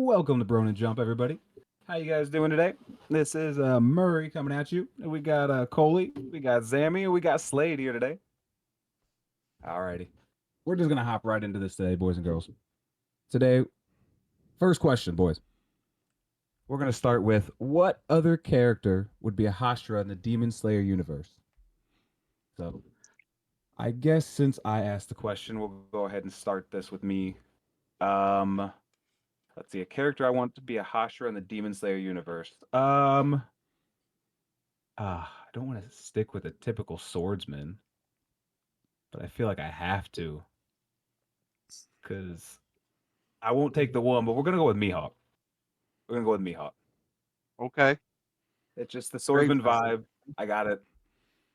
Welcome to Bronen Jump, everybody. How you guys doing today? This is Murray coming at you. We got Coley, we got Zammy, and we got Slade here today. Alrighty. We're just gonna hop right into this today, boys and girls. Today, first question, boys. We're gonna start with what other character would be a Hashira in the Demon Slayer universe? So I guess since I asked the question, we'll go ahead and start this with me. Um let's see, a character I want to be a Hashira in the Demon Slayer universe. I don't want to stick with a typical swordsman, but I feel like I have to because I won't take the one, but we're gonna go with Mihawk. We're gonna go with Mihawk. Okay, It's just the great swordsman choice. vibe. I got it.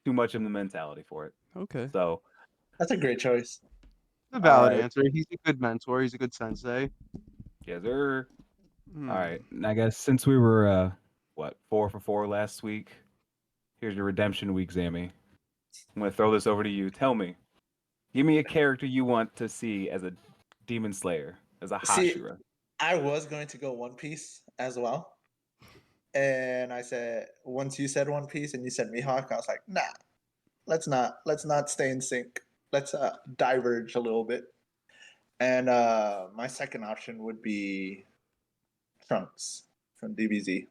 Too much in the mentality for it. Okay. So, That's a great choice. A all valid right, answer. He's a good mentor. He's a good sensei. yes, sir. All Hmm. right, and I guess since we were what 4 for 4 last week, here's your redemption week, Zammy. I'm gonna throw this over to you. Tell me, give me a character you want to see as a demon slayer, as a See, Hashira. I was going to go One Piece as well. And I said, once you said One Piece and you said Mihawk, I was like, nah, let's not stay in sync. Let's diverge a little bit. And my second option would be Trunks from DBZ.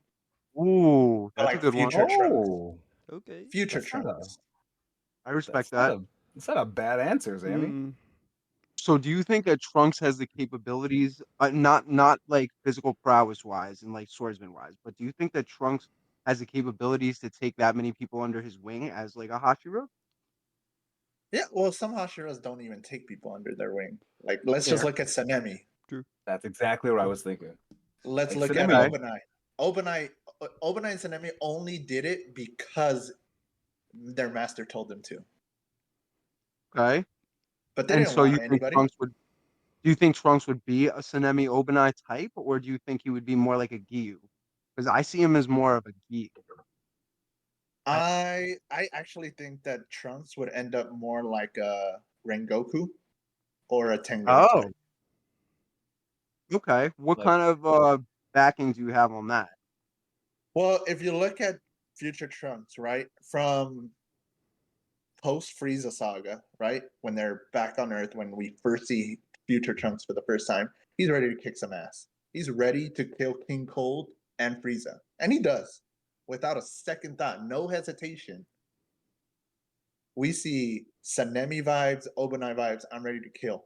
Ooh, I that's a like good one. future Trunks. Oh, Okay. Future that's not a Trunks. I respect that's not that. a that's not a bad answer, Sammy. Hmm. So, do you think that Trunks has the capabilities, not like physical prowess wise and like swordsman wise, but do you think that Trunks has the capabilities to take that many people under his wing as like a Hashira? Yeah, well, some Hashiras don't even take people under their wing. Like, let's just Yeah. look at Sanemi. True. That's exactly what I was thinking. Let's Like look at Tsunemi. Okay. Obanai. Obanai and Sanemi only did it because their master told them to. Okay. But they And didn't so you want think anybody. Trunks would? Do you think Trunks would be a Sanemi Obanai type, or do you think he would be more like a Gyu? Because I see him as more of a Gyu. I actually think that Trunks would end up more like a Rengoku or a Tengen Oh, type. okay. What Like kind of backing do you have on that? Well, if you look at future Trunks, right, from post Frieza saga, right, when they're back on Earth, when we first see future Trunks for the first time, he's ready to kick some ass. He's ready to kill King Cold and Frieza, and he does without a second thought, no hesitation. We see Sanemi vibes, Obanai vibes. I'm ready to kill.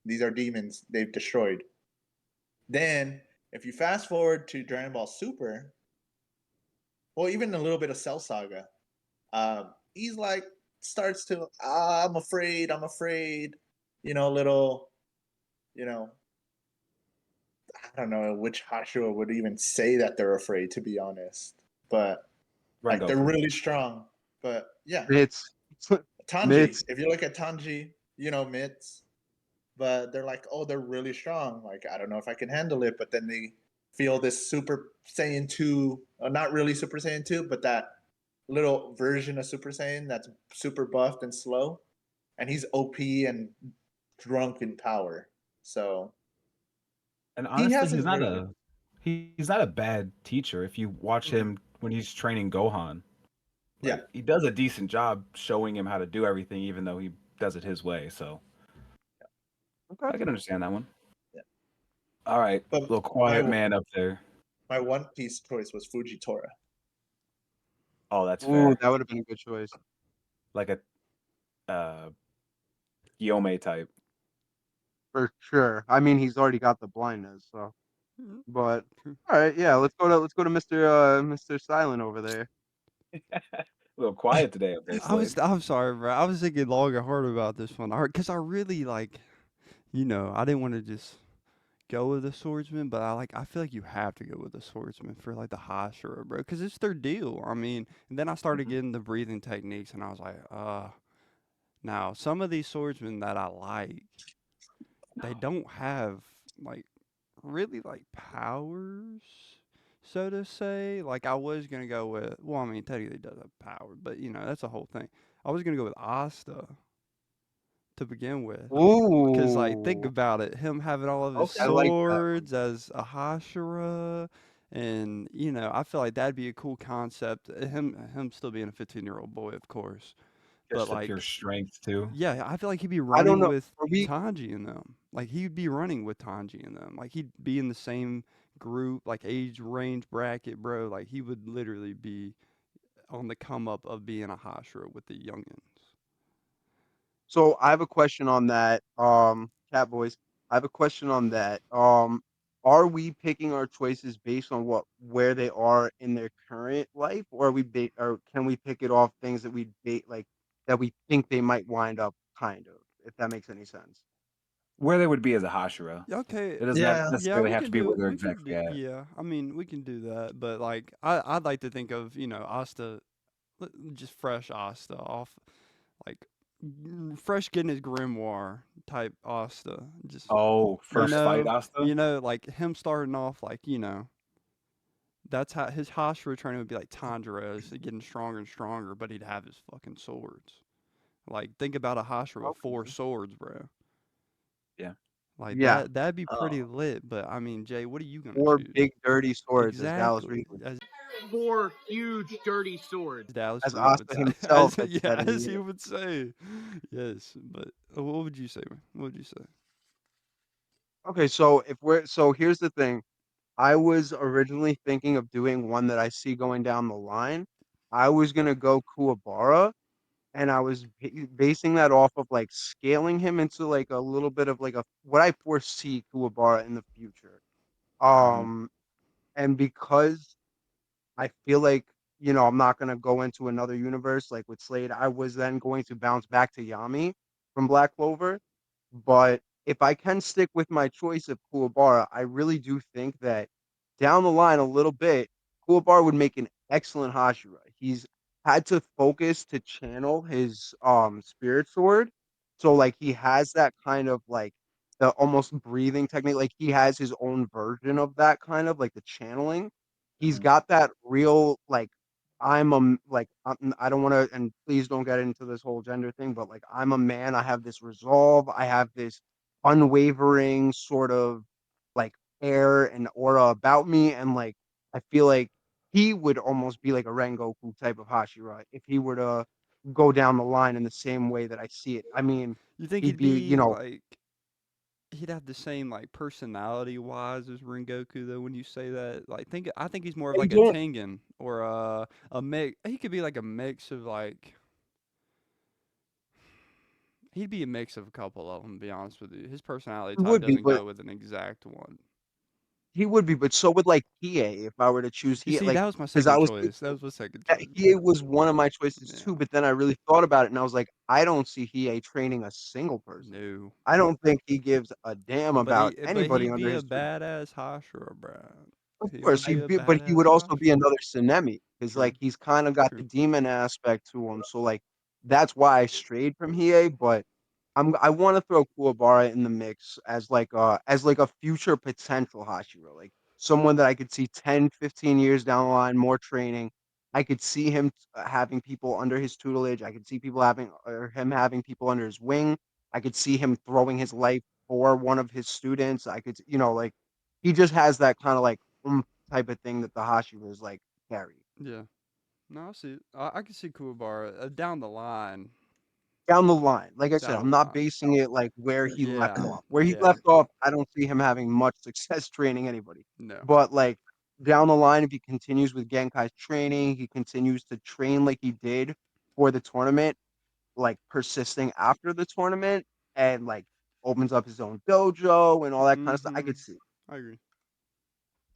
These are demons they've destroyed. Then, if you fast forward to Dragon Ball Super, well, even a little bit of Cell Saga, he's like starts to, I'm afraid, little, you know, I don't know which Hashira would even say that they're afraid, to be honest, but like they're Rengoku. really strong. But yeah, Mitz. Tanji. Mitz. If you look at Tanji, Mitz, but they're like, oh, they're really strong. Like, I don't know if I can handle it. But then they feel this Super Saiyan 2, not really Super Saiyan 2, but that little version of Super Saiyan that's super buffed and slow. And he's OP and drunk in power. So And he honestly, has his range. he's not a bad teacher if you watch Mm-hmm. him when he's training Gohan. Yeah. Like he does a decent job showing him how to do everything even though he does it his way. So, Okay. I can understand that one. Yeah. All right, But little quiet man up there. my One Piece choice was Fujitora. Oh, that's Ooh, fair. that would have been a good choice. Like a uh Gyome type. For sure. I mean, he's already got the blindness, so. Hmm. But True. all right, yeah, let's go to Mr. Silent over there. A little quiet today up there, Slade. I'm sorry, bro. I was thinking long and hard about this one. Because I really like, I didn't want to just go with the swordsman, but I feel like you have to go with the swordsman for like the Hashira, bro. Because it's their deal. I mean, and then I started Mhm. getting the breathing techniques, and I was like, now some of these swordsmen that I like, they don't have like really like powers, so to say. Like I was gonna go with, well, I mean, technically it does have power, but that's a whole thing. I was gonna go with Asta to begin with. Because like think Ooh, about it, him having all of his Okay. I like that. swords as a Hashira, and I feel like that'd be a cool concept. Him still being a 15-year-old boy, of course, but Just the like pure strength too. yeah, I feel like he'd be I don't running know. with Are we Tanji in them. Like he'd be running with Tanji in them. Like he'd be in the same group, like age range bracket, bro. Like he would literally be on the come up of being a Hashira with the youngins. So I have a question on that. Cat boys, I have a question on that. Are we picking our choices based on where they are in their current life, or or can we pick it off things that that we think they might wind up kind of, if that makes any sense? Where they would be as a Hashira. Yeah, okay, It doesn't Yeah. yeah, necessarily have to be where they're we can exactly do, at. yeah. I mean, we can do that, but like, I'd like to think of Asta, just fresh Asta off, like fresh getting his grimoire type Asta, just Oh, you first fight, know, Asta. like him starting off like that's how his Hashira training would be like Tanjiro's, getting stronger and stronger, but he'd have his fucking swords. Like think about a Hashira with 4 Okay. swords, bro. Yeah. Like Yeah, that'd be pretty Oh. lit, but I mean, Jay, what are you gonna or choose? big dirty swords, as Dallas Exactly, Reed would, as 4 huge dirty swords. Dallas as Reed would Asta say, himself had yeah, said in as the he would say, yes. But what would you say, man? What would you say? Okay, so so here's the thing. I was originally thinking of doing one that I see going down the line. I was gonna go Kuwabara, and I was basing that off of like scaling him into like a little bit of like a what I foresee Kuwabara in the future. Hmm. Um, and because I feel like, I'm not going to go into another universe like with Slade. I was then going to bounce back to Yami from Black Clover. But if I can stick with my choice of Kuwabara, I really do think that down the line a little bit, Kuwabara would make an excellent Hashira. He's had to focus to channel his spirit sword. So like he has that kind of like the almost breathing technique. Like he has his own version of that kind of like the channeling. He's Hmm. got that real like I don't want to, and please don't get into this whole gender thing, but like I'm a man. I have this resolve. I have this unwavering sort of like air and aura about me, and like I feel like he would almost be like a Rengoku type of Hashira if he were to go down the line in the same way that I see it. I mean, You think he'd he'd be, be like he'd have the same like personality wise as Rengoku though? When you say that, like I think he's more of I like a don't. Tengen or a mix. He could be like a mix of like he'd be a mix of a couple of them. To be honest with you, his personality He type would be, doesn't but go with an exact one. so would like Hiei if I were to choose You Hiei, see, like that was my because I second was choice. That thinking was my second that choice. Hiei was one of my choices too, Yeah. but then I really thought about it and I was like, I don't see Hiei training a single person. No. I don't think he gives a damn about But anybody he'd under be a his tutelage. badass Hashira, bro. Of He course, would be a but he badass would also be Hashira. another Tsunemi because True. like he's kind of got the True. demon aspect to him. So like that's why I strayed from Hiei, but I want to throw Kuwabara in the mix as like a future potential Hashira, like someone that I could see 10, 15 years down the line, more training. I could see him having people under his tutelage. I could see people having or him having people under his wing. I could see him throwing his life for one of his students. I could, like he just has that kind of like type of thing that the Hashiras like carry. Yeah. No, I see it. I can see Kuwabara down the line. Down the line. Like I said, Down the I'm not line. basing it like where he left Yeah. off. Where he Yeah. left off, I don't see him having much success training anybody. No. But like down the line, if he continues with Genkai's training, he continues to train like he did for the tournament, like persisting after the tournament, and like opens up his own dojo and all that kind of stuff. I Mm-hmm. could see. I agree.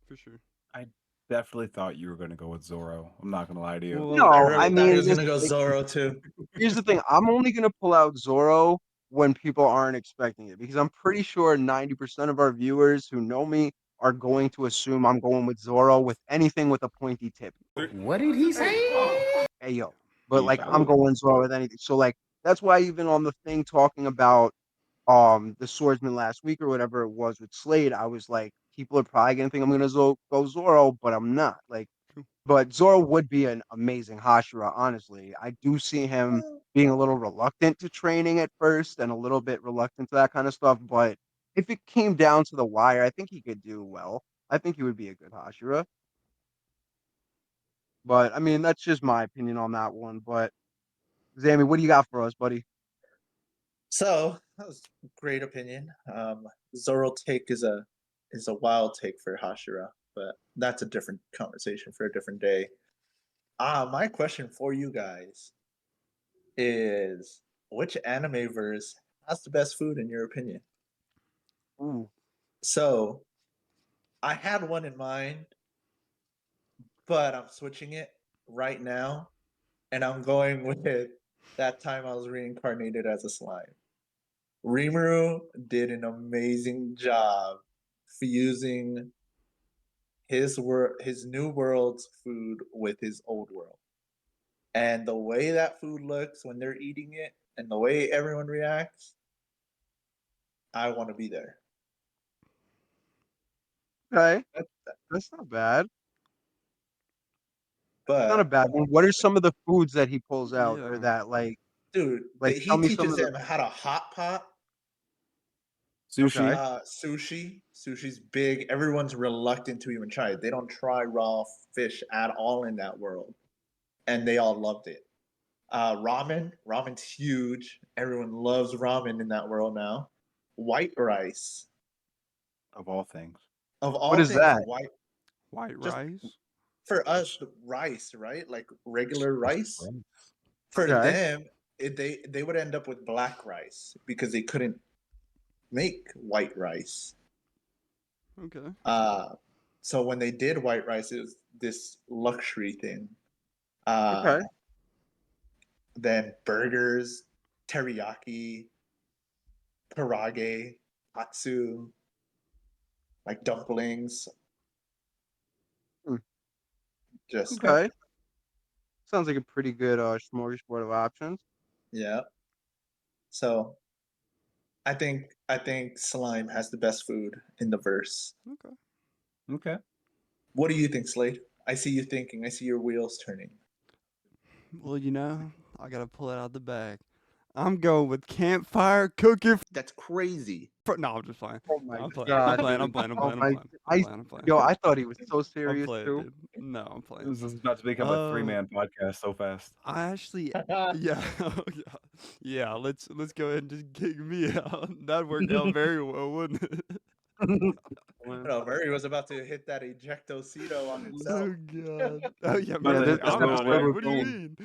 For sure. I definitely thought you were gonna go with Zoro. I'm not gonna lie to you. Well, I No, I really thought he mean, was gonna go Zoro too. here's the thing. I'm only gonna pull out Zoro when people aren't expecting it because I'm pretty sure 90% of our viewers who know me are going to assume I'm going with Zoro with anything with a pointy tip. What did he say? Hey yo. But like I'm Usually. going Zoro with anything. So like that's why even on the thing talking about the swordsman last week or whatever it was with Slade, I was like, people are probably gonna think I'm gonna go Zoro, but I'm not. Like But Zoro would be an amazing Hashira, honestly. I do see him being a little reluctant to training at first and a little bit reluctant to that kind of stuff. But if it came down to the wire, I think he could do well. I think he would be a good Hashira. But I mean, that's just my opinion on that one. But Zammy, what do you got for us, buddy? So that was a great opinion. Zoro take is a wild take for Hashira, but that's a different conversation for a different day. My question for you guys is which anime verse has the best food in your opinion? Ooh, So I had one in mind, but I'm switching it right now, and I'm going with that time I was reincarnated as a slime. Rimuru did an amazing job fusing his new world's food with his old world. And the way that food looks when they're eating it and the way everyone reacts, I want to be there. okay, that's not bad. Not a But bad one. What are some of the foods that he pulls out, or Yeah. that dude, tell he me some teaches of the. them how to hot pot Sushi. Okay, sushi. Sushi's big. Everyone's reluctant to even try it. They don't try raw fish at all in that world, and they all loved it. Ramen's huge. Everyone loves ramen in that world now. White rice, Of all things. of what all is things, that? White just rice. for us, the rice, right? Like regular rice. Right. For Okay, them, they would end up with black rice because they couldn't make white rice. Okay. Uh, so when they did white rice, it was this luxury thing. Uh, okay, then burgers, teriyaki, karage, katsu, like dumplings. hmm, Just okay. Sounds like a pretty good smorgasbord of options. yeah. So I think slime has the best food in the verse. Okay. Okay. What do you think, Slade? I see you thinking. I see your wheels turning. Well, I gotta pull it out the bag. I'm going with campfire cooking. That's crazy. No, I'm just playing. Oh No, my I'm playing. I'm god, playing. I'm dude. playing. I'm Oh playing. I'm my, playing. I'm playing. I'm playing. yo, I thought he was so I'm serious playing, too. dude. No, I'm playing. This is about to become a three-man podcast so fast. I actually, yeah, yeah, yeah. Let's go ahead and just kick me out. That'd work out very well, wouldn't it? No, Murray was about to hit that ejectocito on himself. Oh God. Oh yeah, About Yeah, to Murray. hit this that I'm little episode hyped. wig. would What do you be mean?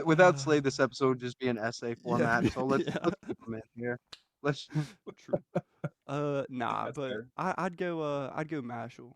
without Slade. This episode would just be an essay Yeah, format. So let's yeah. let's keep him in here. Let's. True. Nah, That's but fair. I'd go Mashal.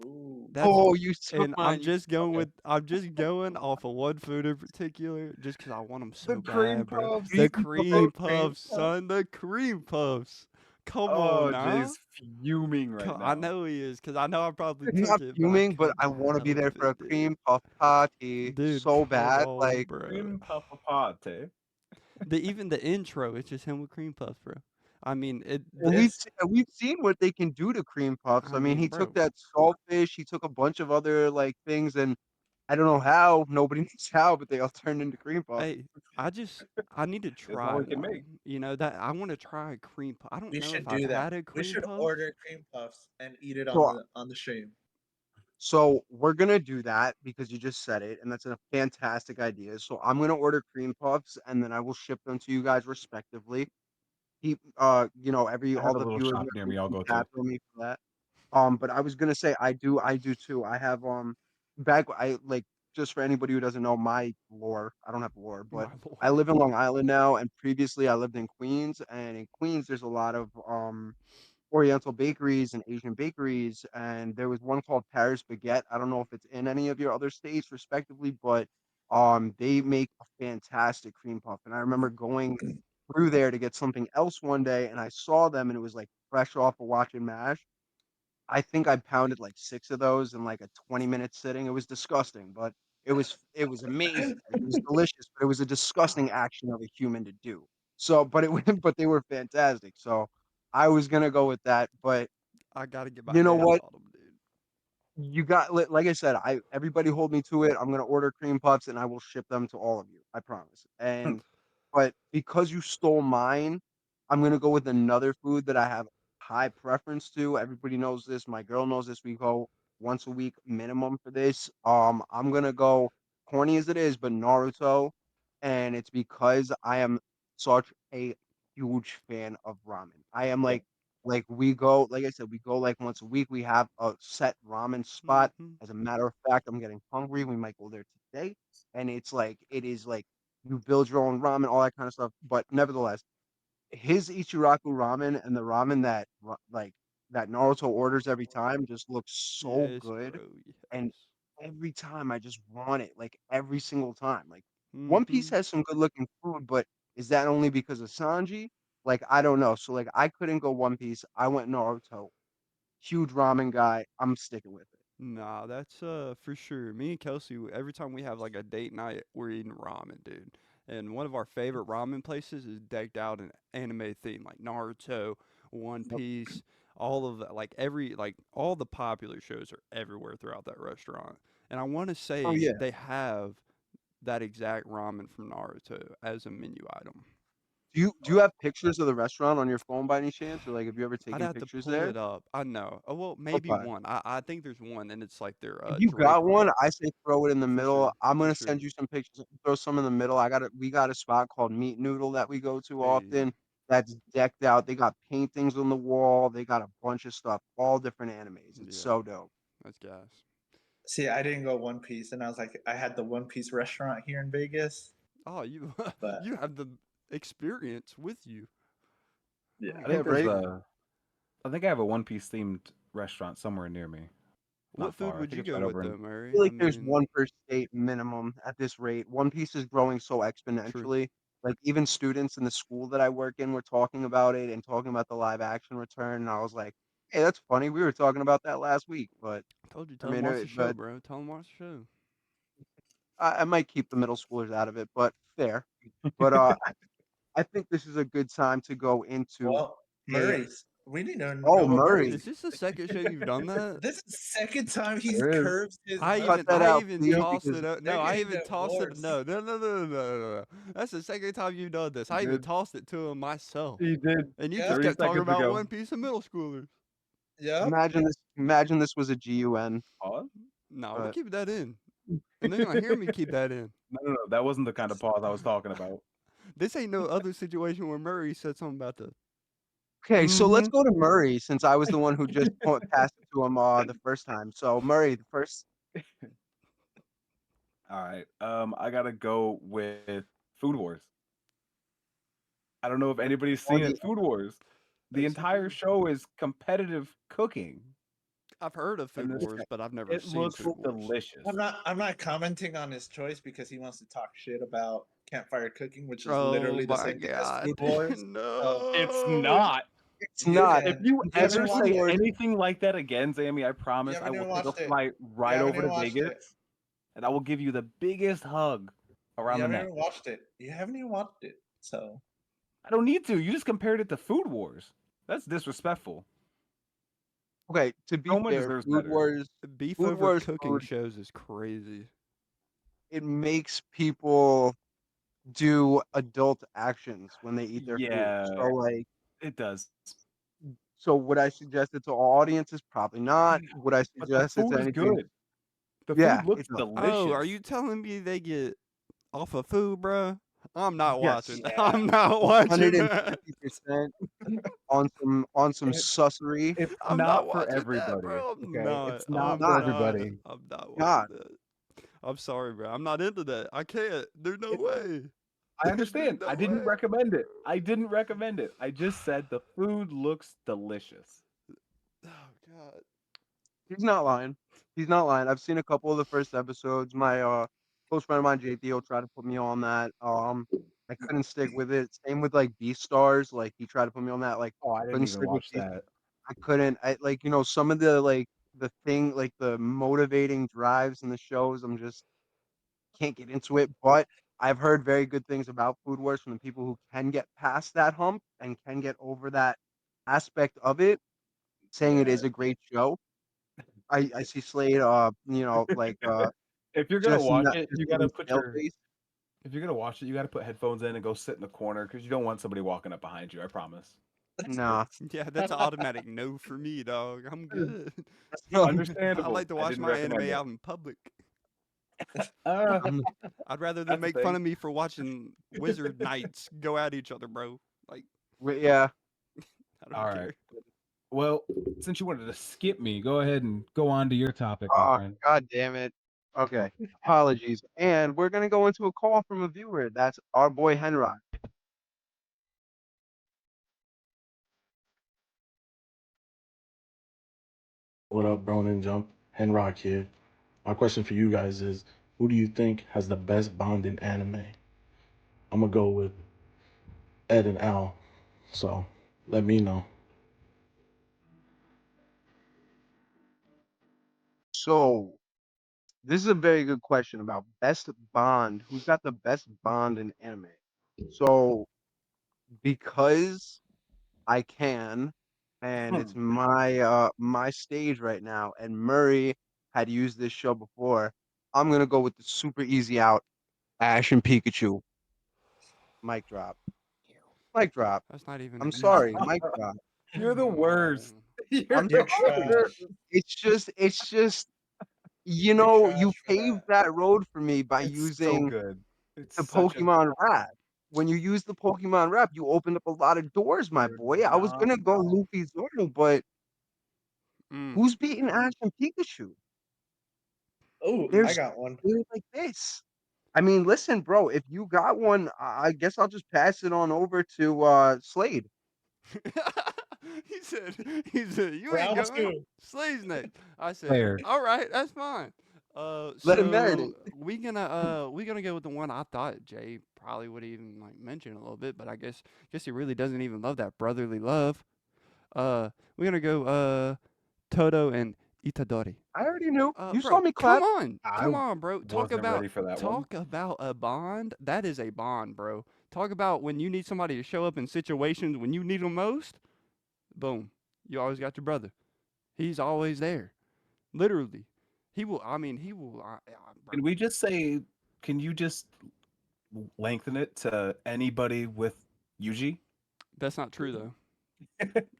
Ooh. That's Oh, you took and mine. Okay. I'm just going off of one food in particular, just because I want them The so cream bad, bro. puffs. You The even took cream Cream puffs, puff. son. The cream puffs. Come on Oh, now. Jay's fuming right I now. know he is, because I know I probably I'm took not it, but I fuming, but I couldn't want to be help there for a it, dude. cream puff party Dude, so come bad. on, Like, bro. Cream puffapate. Even the intro, it's just him with cream puffs, bro. I mean, and It's we've seen what they can do to cream puffs. I I mean, mean, he took bro. that saltfish, he took a bunch of other like things, and I don't know how. Nobody knows how, but they all turned into cream puffs. Hey, I need to It's all try we can make. one. That I want to try a cream puff. I don't we know should if I've do that. had a We cream should puff. order cream puffs and eat it So on the stream. So we're gonna do that because you just said it, and that's a fantastic idea. So I'm gonna order cream puffs, and then I will ship them to you guys respectively. Keep, every I all have a the little viewers shop and near everything me I'll keep go to. tabs on me for that. But I was gonna say I do too. I have back I like just for anybody who doesn't know my lore. I don't have lore, but My I lord. live in Long Island now, and previously I lived in Queens, and in Queens there's a lot of Oriental bakeries and Asian bakeries, and there was one called Paris Baguette. I don't know if it's in any of your other states, respectively, but they make a fantastic cream puff. And I remember going through there to get something else one day, and I saw them, and it was like fresh off of watching Mash. I think I pounded like 6 of those in like a 20-minute sitting. It was disgusting, but it was amazing. Like, it was delicious, but it was a disgusting action of a human to do. So, but but they were fantastic. So I was gonna go with that, but I gotta get my you know hands what? on them, dude. you got like I said, I everybody hold me to it. I'm gonna order cream puffs and I will ship them to all of you. I promise. And but because you stole mine, I'm gonna go with another food that I have high preference to. Everybody knows this. My girl knows this. We go once a week minimum for this. I'm gonna go corny as it is, but Naruto, and it's because I am such a huge fan of ramen. I am Yeah. like we go, like I said, we go like once a week. We have a set ramen spot. Hmm. As a matter of fact, I'm getting hungry. We might go there today. And it's like it is like you build your own ramen, all that kind of stuff. But nevertheless, his Ichiraku ramen and the ramen like that Naruto orders every time just looks so Yes, good. bro. And Yes. every time I just want it, like every single time. Like One Piece Hmm. has some good looking food, but is that only because of Sanji? Like I don't know. So like I couldn't go One Piece. I went Naruto. Huge ramen guy. I'm sticking with it. Nah, that's for sure. Me and Kelsey, every time we have like a date night, we're eating ramen, dude. And one of our favorite ramen places is decked out in anime theme, like Naruto, One Yep. Piece, all of that. Like every like all the popular shows are everywhere throughout that restaurant. And I want to Oh say yeah. they have that exact ramen from Naruto as a menu item. Do you have pictures of the restaurant on your phone by any chance, or like have you ever I'd taken have to pictures pull there? it up. I know. Oh, well, maybe Okay. one. I think there's one, and it's like their If you got one, drapery. I say throw it in the For middle. sure. I'm For gonna sure. send you some pictures. Throw some in the middle. We got a spot called Meat Noodle that we go to Hey. often. That's decked out. They got paintings on the wall. They got a bunch of stuff, all different animes. It's Yeah. so dope. That's gas. See, I didn't go One Piece, and I was like, I had the One Piece restaurant here in Vegas, Oh, you but you have the experience with you. yeah. Oh I Yeah, think there's man. right. I think I have a One Piece themed restaurant somewhere near me. What Not food far. I would think you it's go right with over in. though, Murray? Feel I like there's mean, one per state minimum at this rate. One Piece is growing so true. exponentially. Like even students in the school that I work in were talking about it and talking about the live action return. And I was like, hey, that's funny. We were talking about that last week. But I told you, I tell them mean, watch the show, but bro. Tell them watch the show. I might keep the middle schoolers out of it, but fair. But I think this is a good time to go into Well, a Murray's. We need to know oh what Murray. Is Murray's. this the second show you've done that? This is the second time he's There is. curved his Cut that I out, husband. even please, tossed because it up. They're No, I getting even tossed it. divorced. No. That's the second time you've done this. He I even did. tossed it to him myself, He did and you just Yep. 30 kept talking seconds about ago. One Piece and middle schoolers. Yep. imagine this was a GUN, Pause? No, we're but keeping that in, and they're gonna hear me keep that in. No. That wasn't the kind of pause I was talking about. This ain't no other situation where Murray said something about the. okay, so let's Mm-hmm. go to Murray since I was the one who just passed it to him the first time. So Murray, the first All right. I gotta go with Food Wars. I don't know if anybody's or seen the it. Food Wars. The I've seen entire Food. show is competitive cooking, I've heard of and Food Wars, but I've never it seen looks Food Wars. delicious. I'm not commenting on his choice because he wants to talk shit about campfire cooking, which is Oh literally the my same thing as god! Food Wars. So It's No. not. it's yeah, not. If you you There's haven't ever Food watched say it. Wars. anything like that again, Sammy, I You promise I haven't will even take a watched it. flight You right haven't over even to watched Vegas, it. and I will give you the biggest hug You around the haven't neck. even watched it. You haven't even watched it. So I don't need to. You just compared it to Food Wars. That's disrespectful. Okay, to be Someone fair, deserves better. Beef Food over Wars cooking food, shows is crazy. it makes people do adult actions when they eat their food. Yeah, So like it does. so would I suggest it to all audiences? Probably not. Would I But the suggest it to food is anything? good. The Yeah, food looks it does. Oh, are delicious. you telling me they get off of food, bruh? I'm not watching. Yes. yeah, I'm not watching that. 150% on some It, sussery. it's I'm not not for watching that, everybody. bro. I'm Okay, not. it's not I'm for God, not. everybody. I'm not watching God. that. I'm sorry, bro. I'm not into that. I can't. There's no It, way. I There's understand. I no didn't way. recommend it. I didn't recommend it. I just said the food looks delicious. Oh God. He's not lying. He's not lying. I've seen a couple of the first episodes. My close friend of mine, JT, tried to put me on that. I couldn't stick with it. Same with like Beastars. Like he tried to put me on that. Like Oh, I didn't couldn't even stick with watch Beast. that. I couldn't. I like some of the the thing like the motivating drives in the shows. I'm just can't get into it. But I've heard very good things about Food Wars from the people who can get past that hump and can get over that aspect of it, saying it yeah. is a great show. I see Slade. If you're gonna watch it, just you gotta being put stale your. face. If you're gonna watch it, you gotta put headphones in and go sit in the corner because you don't want somebody walking up behind you. I promise. Nah, Yeah, that's an automatic no for me, dog. I'm good. no, I Understandable. like to I watch didn't my recommend anime it. out in public. I'm- I'd rather That's them the make fun thing. of me for watching wizard knights go at each other, bro. Like, yeah. I don't All right. care. Well, since you wanted to skip me, go ahead and go on to your topic, my Oh, friend. God damn it. Okay, apologies. And we're gonna go into a call from a viewer. That's our boy Henry. What up, Bronen Jump and Rock here. My question for you guys is, who do you think has the best bond in anime? I'm gonna go with Ed and Al. So let me know. So this is a very good question about best bond. Who's got the best bond in anime? So because I can, and it's my stage right now, and Murray had used this show before, I'm gonna go with the super easy out, Ash and Pikachu. Mic drop. Mic drop. That's not even I'm an sorry, easy. mic drop. You're the worst. No. You're I'm the You're sorry. worst. trash. It's just you You're know, trash you for paved that. that road for me by It's so using good. It's the such a. Pokemon rap. When you use the Pokemon rap, you opened up a lot of doors, my You're boy. I was dumb, gonna go bro. Luffy Zoro, but Mm. who's beating Ash and Pikachu? Oh, I There's got one. things like this. I mean, listen, bro, if you got one, I guess I'll just pass it on over to Slade. he said, you ain't Round going. two. Slave's next. I said, Player. all right, that's fine. Let him So marinate. we gonna go with the one I thought Jay probably would even like mention a little bit, but I guess he really doesn't even love that brotherly love. We're gonna go Toto and Itadori. I already knew. You saw Bro, me come clap. I on, bro. wasn't ready for that one. Talk about a bond. That is a bond, bro. Talk about when you need somebody to show up in situations when you need them most. Boom, you always got your brother. He's always there, literally. He will. I mean, he will. Bro. Can we just say? Can you just lengthen it to anybody with Yuji? That's not true though.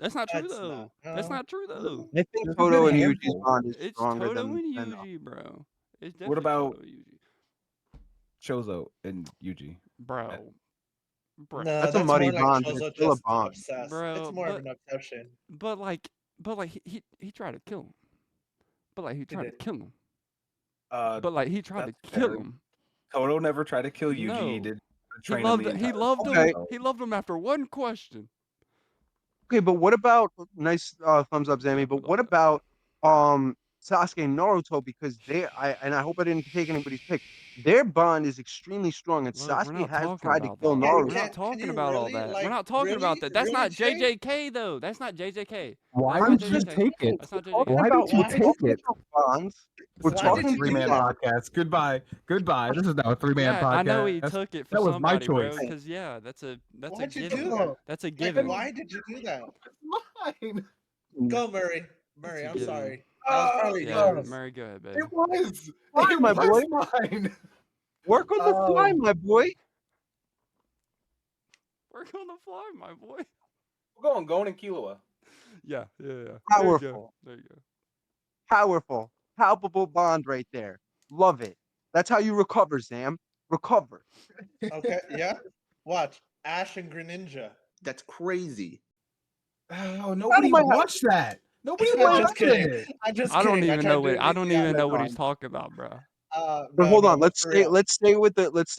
That's not true That's not. though. That's No. not true though. I think There's a Toto good and Yuji's handful. bond is It's stronger Toto and than Yuji, bro. It's What definitely about Toto and Yuji, Chozo and Yuji? bro. Bro, No, that's a that's muddy more like bond, but it's Chozo still a just bond. obsessed. It's bro. more of an obsession. But like he tried to kill him. But like he tried to did. kill him. Uh, But like he tried to that's kill fair. him. Toto never tried to kill Yuji. He No. did He train him loved the he entire loved time. him. Okay. So, He loved him after one question. Okay, but what about nice thumbs up, Zammy? Yeah, we But love what that. about Sasuke and Naruto? Because I hope I didn't take anybody's pick. Their bond is extremely strong, and Look, we're Sasuke not has talking tried to about kill that. Can, We're Naruto. not can, talking you about all really, that. We're like, not talking about that. That's really, not Jay? JJK though. That's not JJK. why That's not did you JJK. take it? That's not Talking JJK. Why about did you Why? we're take talking it? about bonds. We're This is now a talking did you do three-man that? podcast. Goodbye. Goodbye. This is now a three-man Yeah, I know he podcast. took it for That was my somebody, bro. choice. Cause yeah, that's a Why'd you given. do that? That's a Like, given. why did you do that? Mine. Go, Murray. It's Murray, a I'm given. sorry. That was probably Yeah, yours. Murray, go ahead, baby. It was. Fine, It my boy. was mine. Work on the fly, my boy. Work on the fly, my boy. We're going Gon and Killua. Yeah. There you go. Powerful. There you go. Powerful, palpable bond right there. Love it. That's how you recover, Zam. Recover. Okay, yeah. Watch Ash and Greninja. That's crazy. Oh, nobody my house. watched that. Nobody I'm watched just kidding. it. I'm just I don't kidding. even know what I don't even know what no, he's talking about, bro. But hold on, but let's for stay. real. Let's stay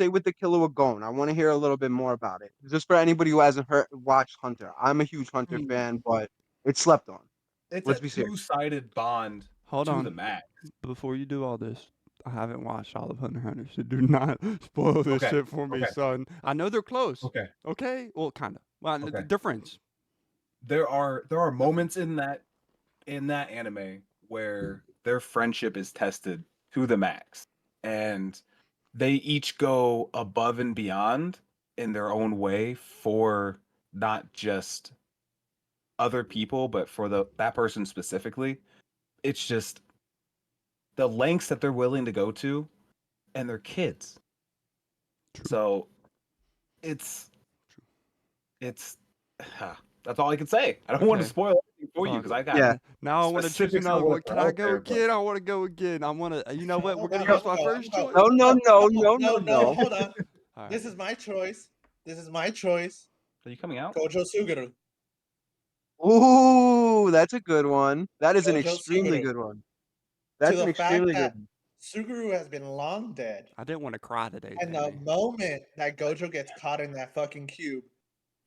with the Killer with Gon. I want to hear a little bit more about it, just for anybody who hasn't watched Hunter. I'm a huge Hunter fan, but it's slept on. It's Let's a be serious. two-sided bond Hold to on. the max. Before you do all this, I haven't watched all of Hunter x Hunter, so do not spoil this Okay, shit for me, okay. son. I know they're close. Okay. Okay? Well, kind of. Well, Okay. they're friends. There are moments in that anime where their friendship is tested to the max, and they each go above and beyond in their own way for not just other people but for that person specifically. It's just the lengths that they're willing to go to, and they're kids. True. So it's that's all I can say. I don't want to Okay. spoil anything for you Fuck because I it. got Yeah. Now I want to choose specifics I another wanna one. Can throw I out go there, but- again? I want to go again. I want to. You know what? We're Hold gonna on, use I'm my gonna go, I'm first gonna choice. go. No, no. Hold on. All right. This is my choice. This is my choice. Are you coming out? Gojo Suguru. Ooh, that's a good one. That is an Gojo extremely Suguru. good one. To That's the an fact extremely that good one. Suguru has been long dead. I didn't want to cry today, And the Jamie. moment that Gojo gets caught in that fucking cube,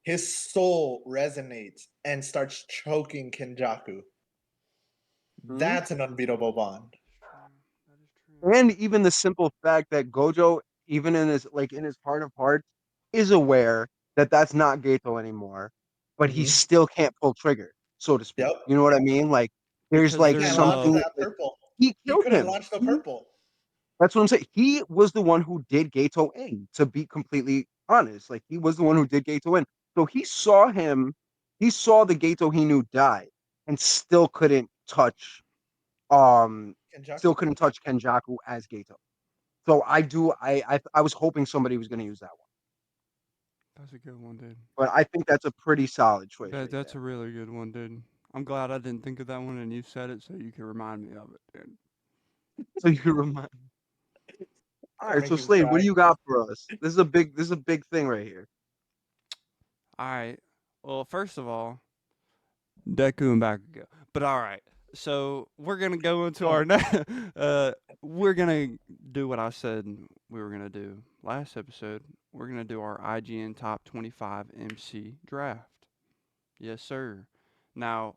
his soul resonates and starts choking Kenjaku. Mhm. That's an unbeatable bond. That is true. And even the simple fact that Gojo, even in his heart of hearts, is aware that that's not Geto anymore, but he Mhm. still can't pull trigger, so to speak. Yep. You know what I mean? Like there's Because like they're Can't in launch love. something that like, purple. he He killed couldn't him. launch the purple. That's what I'm saying. He was the one who did Geto in, to be completely honest. Like he was the one who did Geto in. So he saw the Geto he knew die and still couldn't touch Kenjaku. Kenjaku as Geto. So I was hoping somebody was gonna use that one. That's a good one, dude. But I think that's a pretty solid choice right That's a there. really good one, dude. I'm glad I didn't think of that one and you said it so you can remind me of it, dude. So you can remind. All Gotta right, make so you Slade, what cry. do you got for us? This is a big thing right here. All right. Well, first of all, Deku and Bakugo. But all right. So we're gonna go into our next. We're gonna do what I said we were gonna do last episode. We're gonna do our IGN top 25 MC draft. Yes, sir. Now,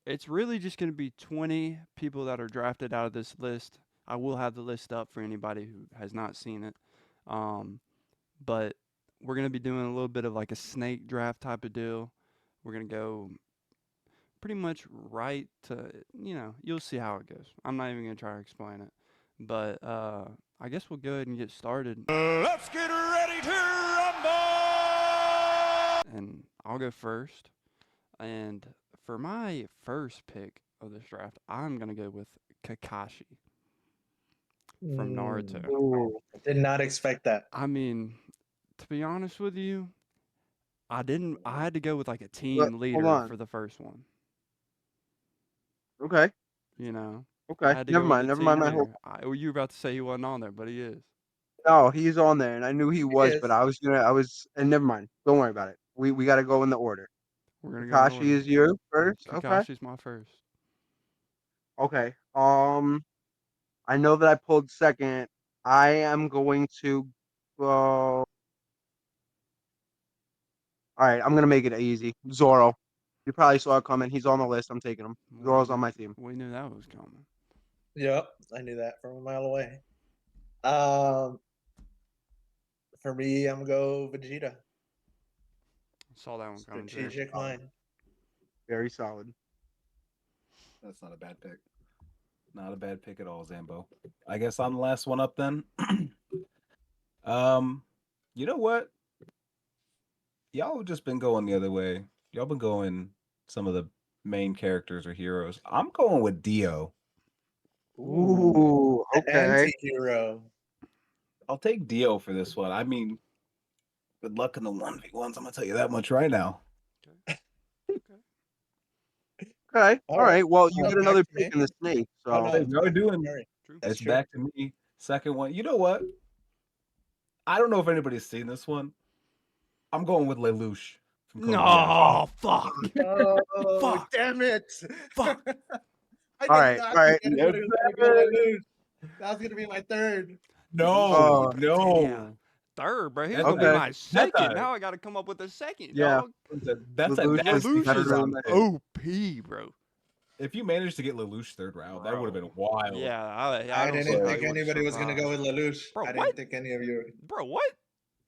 it's really just gonna be 20 people that are drafted out of this list. I will have the list up for anybody who has not seen it. But we're gonna be doing a little bit of like a snake draft type of deal. We're gonna go pretty much right to, you'll see how it goes. I'm not even gonna try to explain it, but I guess we'll go ahead and get started. Let's get ready to rumble. And I'll go first. And for my first pick of this draft, I'm gonna go with Kakashi from Naruto. Ooh. I did not expect that. I mean, to be honest with you, I had to go with like a But team hold leader on. for the first one. Okay. You know, I Okay. had to Never go with mind. a Never team mind my whole. leader. Well, you were about to say he wasn't on there, but he is. No, he's on there, and I knew he was, but is. and never mind. Don't worry about it. We got to go in the order. We're gonna go in Kakashi order. is your first. Okay. Kakashi's my first. Okay. I know that I pulled second. I am going to go. All right, I'm gonna make it easy. Zoro. You probably saw it coming. He's on the list. I'm taking him. Zoro's on my team. We knew that was coming. Yep, I knew that from a mile away. For me, I'm gonna go Vegeta. Saw that one coming too. Strategic mind. Very solid. That's not a bad pick. Not a bad pick at all, Zambo. I guess I'm the last one up then. You know what? Y'all have just been going the other way. Y'all been going some of the main characters or heroes. I'm going with Dio. Ooh. The Okay. anti-hero. I'll take Dio for this one. I mean, good luck in the 1v1s. I'm gonna tell you that much right now. Okay. All right. Well, you Oh, get back another to pick me? in the snake. So. Oh, no, Hey, y'all are doing. sorry. True. That's It's true. back to me. Second one. You know what? I don't know if anybody's seen this one. I'm going with Lelouch from Code Geass. No, fuck. Oh, Fuck. damn it! Fuck. I All did right, not all think right. anybody was gonna go Lelouch. That was gonna be my third. No, Oh. Yeah. no. Third, bro. He was That's gonna be Okay. my second. That's a- Now I gotta come up with a second, Yeah. dog. That's a Lelouch nasty Lelouch third is round pick. OP, bro. If you managed to get Lelouch third round, that would have been wild. Yeah, I I don't didn't see how think you would've anybody was gonna go with survived. Lelouch. Bro, I what? didn't think any of you. Bro, what?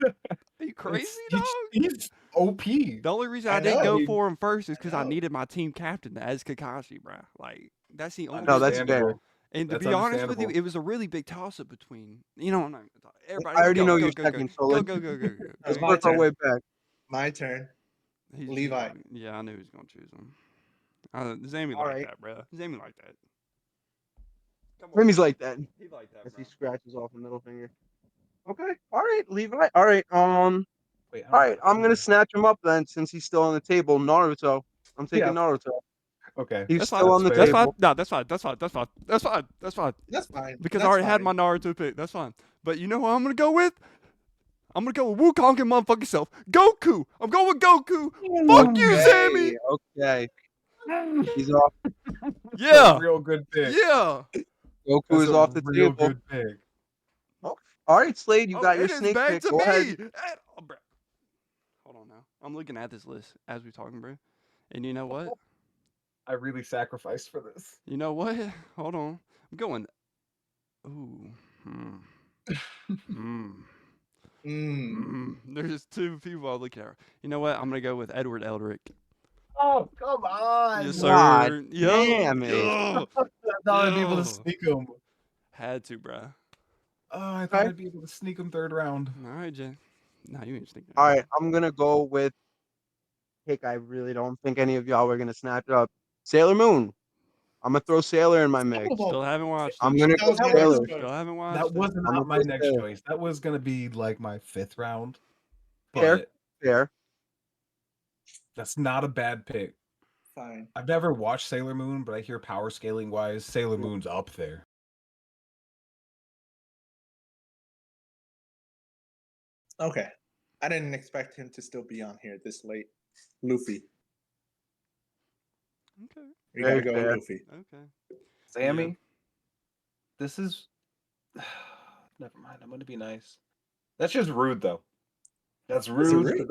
Are you crazy, dog? He's OP. The only reason I I didn't know. go for him first is because I know. needed my team captain as Kakashi, bro. Like, that's the only No, that's reason. fair. Understandable. And to That's be honest with you, understandable. it was a really big toss up between. I'm not gonna talk. Everybody, I already go, know go, your go, second, so go, let's go, go, go, go, go. That's let's my work our turn. way back. My turn. He's Levi. Yeah, I knew he was gonna choose him. Zamie All like right. that, bro. Zamie like that. Remy's like that. He like that, As bro. he scratches off the middle finger. Okay. All right, Levi. All right. Wait, All right. I'm gonna snatch him up then, since he's still on the table. Naruto. I'm taking Yeah. Naruto. Okay. He's That's still fine. on the That's fair. fine. table. No, that's fine. That's fine. That's fine. That's fine. That's fine. That's fine. Because That's I already had fine. my Naruto pick. That's fine. But you know who I'm gonna go with? I'm gonna go with Wukong and motherfucking self. Goku. I'm going with Goku. Fuck you, Sammy. Okay. He's off. That's a Yeah. real good pick. Yeah. Goku That's is a off the real table. good pick. Oh, all right, Slade, you Oh, got your and it's snake back pick. to Go me. ahead. Oh, bro. Hold on now. I'm looking at this list as we talking, bro. And you know what? I really sacrificed for this. You know what? Hold on. I'm going. Ooh. There's two people I'm looking at. You know what? I'm gonna go with Edward Eldrick. Oh, come on. Yes, God sir. Yo. damn it. Yo. I thought I'd be able to Yo. sneak him. Had to, bro. Oh, I thought Okay. I'd be able to sneak him third round. All right, Jay. Nah, you ain't sneaking. All right, I'm gonna go with pick. I really don't think any of y'all were gonna snatch it up. Sailor Moon. I'm gonna throw Sailor in my mix. Still haven't watched I'm it. gonna That go was my Sailor. first choice. Still haven't watched That it. was I'm not gonna my go next Sailor. choice. That was gonna be like my fifth round. Fair, But fair. that's not a bad pick. Fine. I've never watched Sailor Moon, but I hear power scaling wise, Sailor Moon's up there. Okay. I didn't expect him to still be on here this late. Luffy. Okay. We Very gotta go fair. Luffy. Okay. Sammy, this is never mind. I'm gonna be nice. That's just rude though. That's rude rude?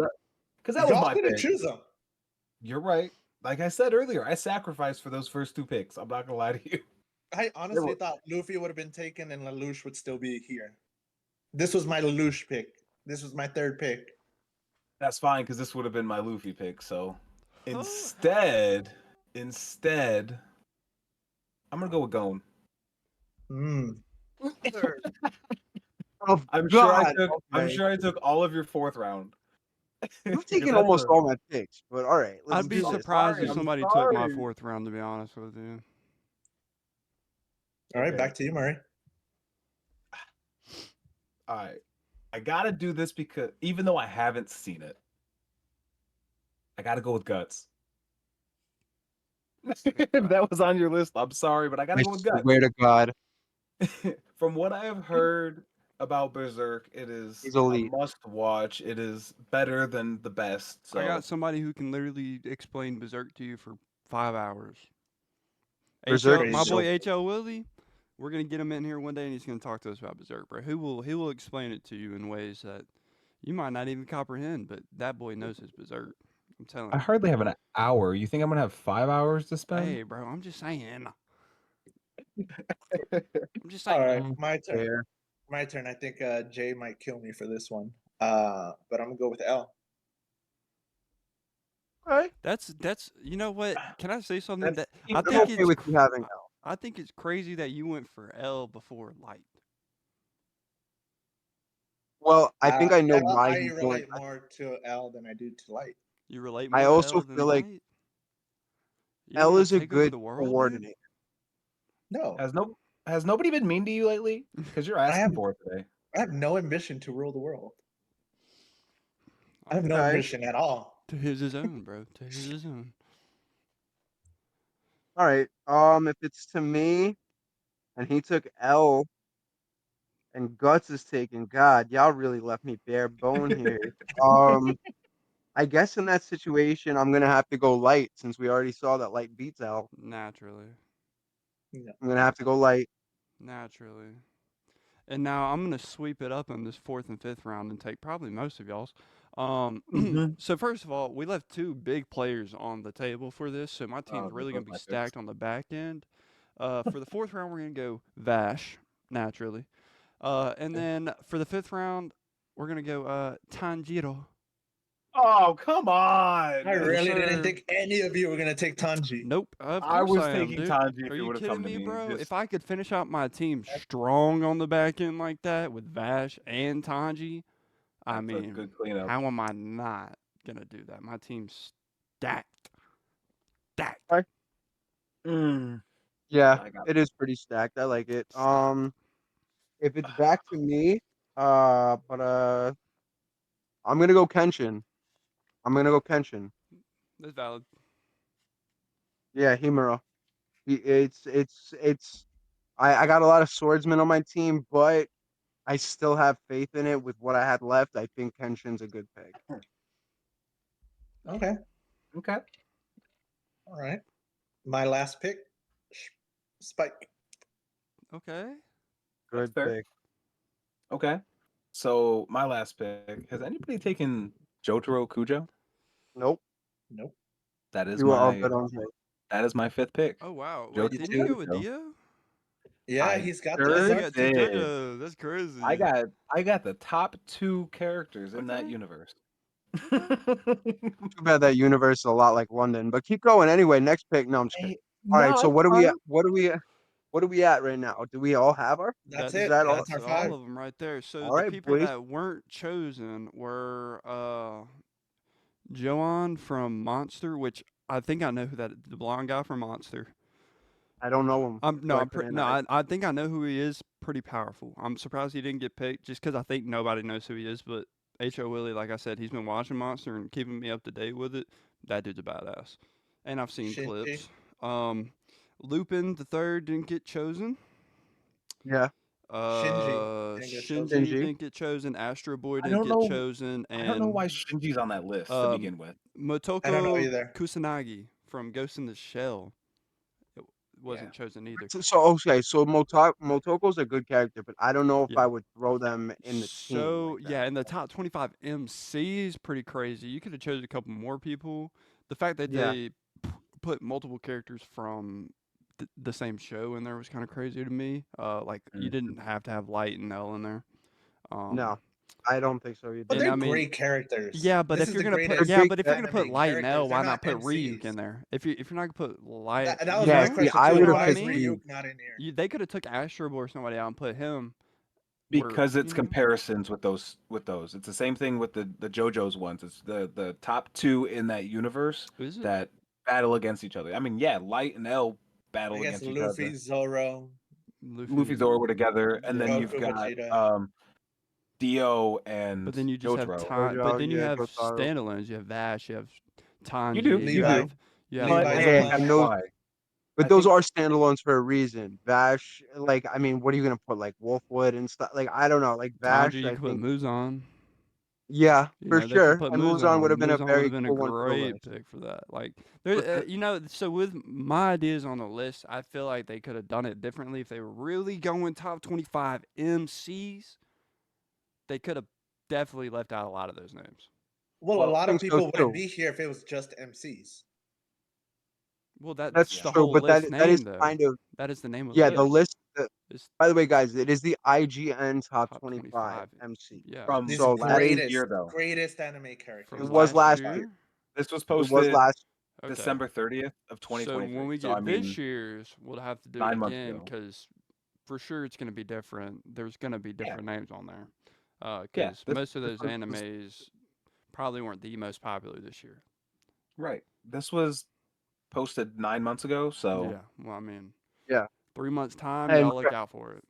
because that was Y'all my didn't pick. choose him. You're right. Like I said earlier, I sacrificed for those first two picks. I'm not gonna lie to you. I honestly thought Luffy would have been taken and Lelouch would still be here. This was my Lelouch pick. This was my third pick. That's fine because this would have been my Luffy pick. So instead, I'm gonna go with Gon. Oh I'm God. I'm Okay. sure I took all of your fourth round. You've 'Cause taken that's almost a- all my picks, but all right. Let's I'd do be this. surprised sorry, if I'm somebody took my sorry. fourth round, to be honest with you. All right, Okay. back to you, Murray. All right. I gotta do this because even though I haven't seen it, I gotta go with Guts. If that was on your list, I'm sorry, but I gotta I go with Guts. swear to God, From what I have heard about Berserk, it is he's a elite. must watch. It is better than the best. So I got somebody who can literally explain Berserk to you for 5 hours. Berserk My is boy so H.L. Willie, we're gonna get him in here one day, and he's gonna talk to us about Berserk, bro. He will explain it to you in ways that you might not even comprehend, but that boy knows his Berserk. I'm telling I you. hardly have an hour. You think I'm gonna have 5 hours to spend? Hey, bro, I'm just saying. I'm just All saying. right, my turn. fair. My turn. I think Jay might kill me for this one. But I'm gonna go with L. All right. That's you know what? Can I say something That's- that I I'm think okay it's with you having L. I think it's crazy that you went for L before Light. Well, I think I know L, why I he's going. relate more to L than I do to Light. You relate I more to also L than feel like Light? You L wanna is a take over good the world, dude? coordinator. No, Has nobody been mean to you lately? Because you're asking have- for it today. I have no ambition to rule the world. I have no Okay. ambition at all. To his own, bro. To his own. All right. If it's to me, and he took L, and Guts is taken, God, y'all really left me bare bone here. I guess in that situation, I'm gonna have to go Light since we already saw that Light beats L. Naturally. I'm gonna have to go Light. Naturally. And now I'm gonna sweep it up in this fourth and fifth round and take probably most of y'all's. So first of all, we left two big players on the table for this, so my team's those really are gonna be my picks. stacked on the back end. For the fourth round, we're gonna go Vash, naturally, and then for the fifth round, we're gonna go Tanjiro. Oh, come on. I really didn't sir. think any of you were gonna take Tanji. Nope, of I course was I am, taking dude. Tanji if Are you you would have kidding come to me, me. bro? Just- If I could finish out my team strong on the back end like that with Vash and Tanji, I That's a mean, good cleanup. how am I not gonna do that? My team's stacked. Stacked. All right. Yeah, I got it is pretty stacked. I like it. Stacked. If it's back to me, but I'm gonna go Kenshin. I'm gonna go Kenshin. That's valid. Yeah, Himura. It's. I got a lot of swordsmen on my team, but I still have faith in it with what I had left. I think Kenshin's a good pick. Okay. okay. All right. My last pick, Spike. Okay. That's Good fair. pick. Okay. So my last pick. Has anybody taken Jotaro Kujo? Nope. Nope. That is You were all my good on him. fifth pick. Oh wow. Wait, Jotaro You didn't you too? go with Kujo. Dio? Yeah, I he's got Oh, the you sure got two did. JoJo. That's crazy. I got the top 2 characters in that Okay. universe. Okay. Too bad that universe is a lot like London. But keep going anyway. Next pick. No, I'm just kidding. Hey, All right. no, So it's what are we at? fine. What are we at right now? Do we all have our? That's Is it. that all? That's That's our all 5. of them right there. So All the right, people boys. that weren't chosen were Joan from Monster, which I think I know who that the blonde guy from Monster. I don't know him. No, I couldn't. I think I know who he is. Pretty powerful. I'm surprised he didn't get picked just because I think nobody knows who he is. But H.O. Willie, like I said, he's been watching Monster and keeping me up to date with it. That dude's a badass. And I've seen Shinji. clips. Lupin the third didn't get chosen. Yeah. Shinji didn't get chosen. Shinji Shinji. didn't get chosen. Astro Boy I didn't don't get know. chosen, I don't know and why Shinji's on that list to begin with. I don't know Motoko either. Kusanagi from Ghost in the Shell wasn't Yeah. chosen either. So okay. So Motoko's a good character, but I don't know if I Yeah. would throw them in the team So like that. yeah, in the top 25 MCs, pretty crazy. You could have chosen a couple more people. The fact that Yeah. they put multiple characters from the same show in there was kind of crazy to me. Like you Mhm. didn't have to have Light and L in there. No, I don't think so either. But And they're I mean, great characters. yeah, but This if is you're the gonna put They're greatest yeah, great. but if you're gonna put anime Light and L, characters. They're why not not put Ryuk MCs. in there? If you're not gonna put Light, That was you my Yeah. know, See, question I too. you would know have what Why I is picked mean? the. Ryuk not in here? They could have took Astro Boy or somebody out and put him. Because it's you know, comparisons with those. It's the same thing with the JoJo's ones. It's the top 2 in that universe is it? that battle against each other. I mean, yeah, Light and L battle I guess against each Luffy, other. Zoro, Luffy Zoro were together, and then Yeah. you've Goku, got Vegeta. Dio But and then you just have Jotaro. time. But Jojo, then you yeah, have Jotaro. standalones. You have Vash. You have You do, Tanji. you Levi. do. You have But Levi's I a Hey, think and player. those, why. but I those think are standalones for a reason. Vash, like, I mean, what are you gonna put like Wolfwood and stuff? Like, I don't know. Like Tanji. Vash, You I could put think, Muzan. yeah, You for know, they could sure. put And Muzan would have Muzan. been a Muzan would have very been a cool one for the great list. pick for that. Like, But there, you know, so with my ideas on the list, I feel like they could have done it differently if they were really going top 25 MCs. They could have definitely left out a lot of those names. Well, a well, I lot of think so people wouldn't too. be here if it was just MCs. Well, That's that's yeah. the true, whole but list that is name, though. kind of That is the name of the yeah. The list. list. It's By the way, guys, it is the IGN top top 25 25. MC. Yeah. From These So that last is year though. greatest anime it From characters. was Top last last 25. year. year. This was It was posted last. Okay. December 30th of So when 2023. we So I get mean, this year's, we'll have to do it 9 months again ago. because for sure it's going to be different. There's going to be Yeah. different names on there. Yeah. Because most of This those was animes probably weren't the most popular this year. right. This was posted 9 months ago, so Yeah. Well, I mean, Yeah. 3 months' time, And y'all look out for it.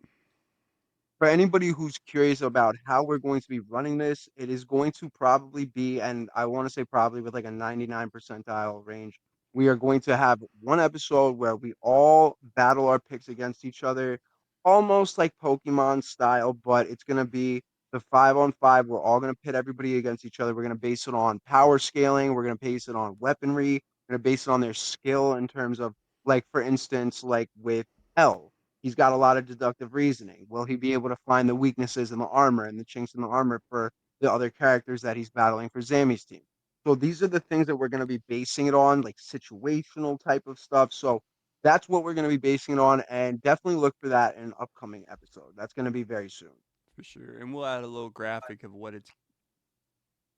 for anybody who's curious about how we're going to be running this, it is going to probably be, and I want to say probably with like a 99 percentile range, we are going to have one episode where we all battle our picks against each other, almost like Pokemon style, but it's going to be the 5-on-5. We're all going to pit everybody against each other. We're going to base it on power scaling. We're going to base it on weaponry. We're going to base it on their skill in terms of, like, for instance, like with L. He's got a lot of deductive reasoning. Will he be able to find the weaknesses in the armor and the chinks in the armor for the other characters that he's battling for Zami's team? So these are the things that we're going to be basing it on, like situational type of stuff. So that's what we're going to be basing it on, and definitely look for that in an upcoming episode. That's going to be very soon. For sure. And we'll add a little graphic of what it's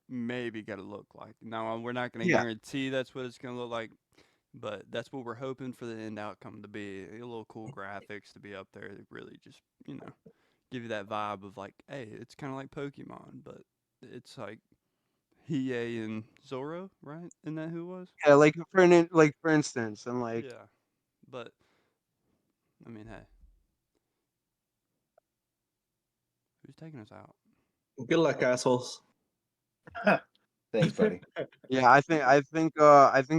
maybe going to look like. Now, we're not going to Yeah, guarantee that's what it's going to look like, but that's what we're hoping for the end outcome to be. A little cool graphics to be up there that really just, you know, give you that vibe of like, hey, it's kind of like Pokemon, but it's like Hiei and Zoro, right? Isn't that who it was? yeah. Like for instance, and like Yeah. But I mean, hey, who's taking us out? Good luck, assholes. Thanks, buddy. Yeah, I think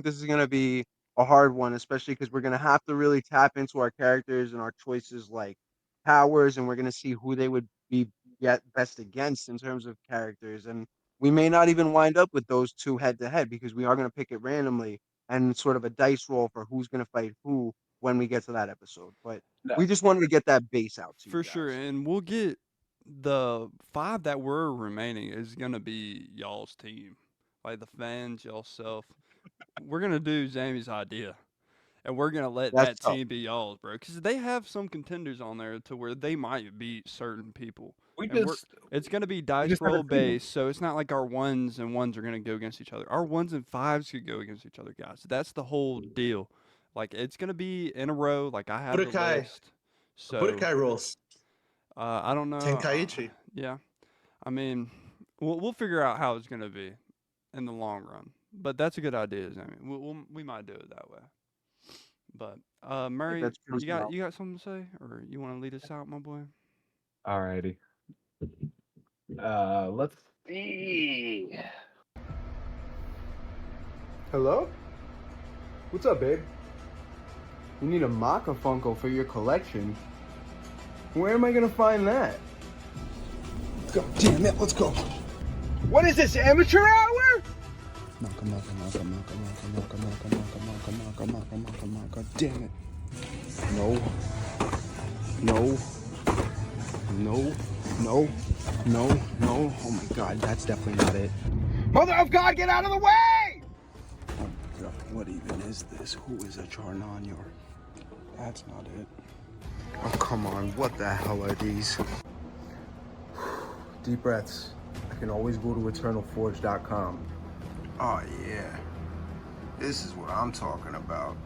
this is gonna be a hard one, especially because we're gonna have to really tap into our characters and our choices like powers, and we're gonna see who they would be get best against in terms of characters. And we may not even wind up with those two head to head because we are gonna pick it randomly and sort of a dice roll for who's gonna fight who when we get to that episode. But No. we just wanted to get that base out to you For sure, guys. and we'll get the 5 that were remaining is gonna be y'all's team, like the fans, y'all self. We're gonna do Zammy's idea, and we're gonna let That's that tough. team be y'all's, bro. Because they have some contenders on there to where they might beat certain people. We And just it's gonna be dice just roll haven't seen 'em. based, so it's not like our 1s and 1s are gonna go against each other. Our 1s and 5s could go against each other, guys. That's the whole deal. Like it's gonna be in a row. Like I have the Budokai. list. So Budokai rules. I don't know. Tenkaichi. Yeah, I mean, we'll figure out how it's gonna be in the long run. But that's a good idea, Sammy. We might do it that way. But Murray, that's pretty solid. you got something to say, or you want to lead us out, my boy? Alrighty. Let's see. Hello? What's up, babe? You need a Maka Funko for your collection? Where am I gonna find that? God damn it, let's go. What is this, amateur hour? Maka, damn it. No. No. No. No. No. No. Oh my god, that's definitely not it. Mother of God, get out of the way! Oh my god, what even is this? Who is a Charnanyor? That's not it. Oh, come on, what the hell are these? Deep breaths. I can always go to eternalforge.com. Oh yeah, this is what I'm talking about.